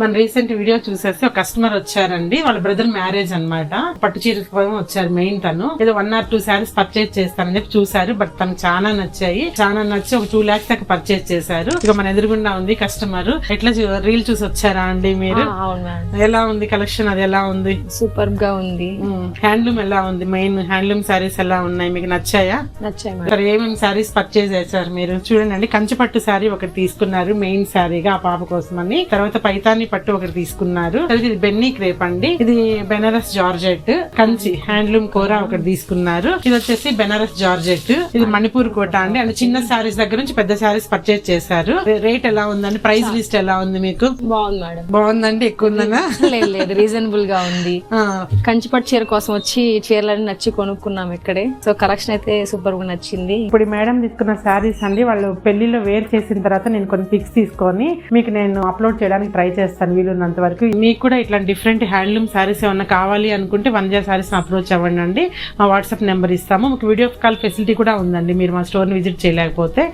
మన recent video చూసేసి ఒక కస్టమర్ వచ్చారండి, వాళ్ళ బ్రదర్ మ్యారేజ్ అన్నమాట. పట్టు చీర వచ్చారు మెయిన్. తను ఏదో 1 or 2 సారీస్ పర్చేజ్ చేస్తానని చెప్పి చూసారు. బట్ తనకు చాలా నచ్చాయి. చాలా నచ్చి ఒక 2 lakhs దాకా పర్చేజ్ చేశారు. ఇక మన ఎదురుగుండా ఉంది కస్టమర్. ఎట్లా రీల్ చూసి వచ్చారా అండి మీరు? ఎలా ఉంది కలెక్షన్? అది ఎలా ఉంది? సూపర్ గా ఉంది. హ్యాండ్లూమ్ ఎలా ఉంది? మెయిన్ హ్యాండ్లూమ్ సారీస్ ఎలా ఉన్నాయి? మీకు నచ్చాయా? నచ్చాయి. ఏమేమి సారీస్ పర్చేజ్ చేశారు మీరు? చూడండి, కంచి పట్టు సారీ ఒకటి తీసుకున్నారు మెయిన్ సారీగా ఆ పాప కోసం అని. తర్వాత పైతాని పట్టు ఒకటి తీసుకున్నారు. ఇది బెన్నీ క్రేప్ అండి. ఇది బెనారస్ జార్జెట్ కంచి హ్యాండ్లూమ్ కోరా ఒకటి తీసుకున్నారు. ఇది వచ్చేసి బెనారస్ జార్జెట్. ఇది మణిపూర్ కోట అండి. అంటే చిన్న సారీస్ దగ్గర నుంచి పెద్ద సారీస్ పర్చేజ్ చేశారు. రేట్ ఎలా ఉందండి? ప్రైస్ లిస్ట్ ఎలా ఉంది మీకు? బాగుంది మేడం. బాగుందండి. ఎక్కువ ఉందనా? లేదు, రీజనబుల్ గా ఉంది. కంచిపట్టు చీర కోసం వచ్చి చీరలన్నీ నచ్చి కొనుక్కున్నాం ఇక్కడే. సో కలెక్షన్ అయితే సూపర్ గా నచ్చింది. ఇప్పుడు మేడం తీసుకున్న సారీస్ అండి, వాళ్ళు పెళ్లిలో వేర్ చేసిన తర్వాత నేను కొన్ని పిక్స్ తీసుకొని మీకు నేను అప్లోడ్ చేయడానికి ట్రై చేస్తాను వీలున్నంత వరకు. మీకు కూడా ఇట్లా డిఫరెంట్ హ్యాండ్లూమ్ సారీస్ ఏమన్నా కావాలి అనుకుంటే వనజా సారీస్ అప్రోచ్ అవ్వండి అండి. మా వాట్సాప్ నెంబర్ ఇస్తాము. మీకు వీడియో కాల్ ఫెసిలిటీ కూడా ఉందండి, మీరు మా స్టోర్ ని విజిట్ చేయలేకపోతే.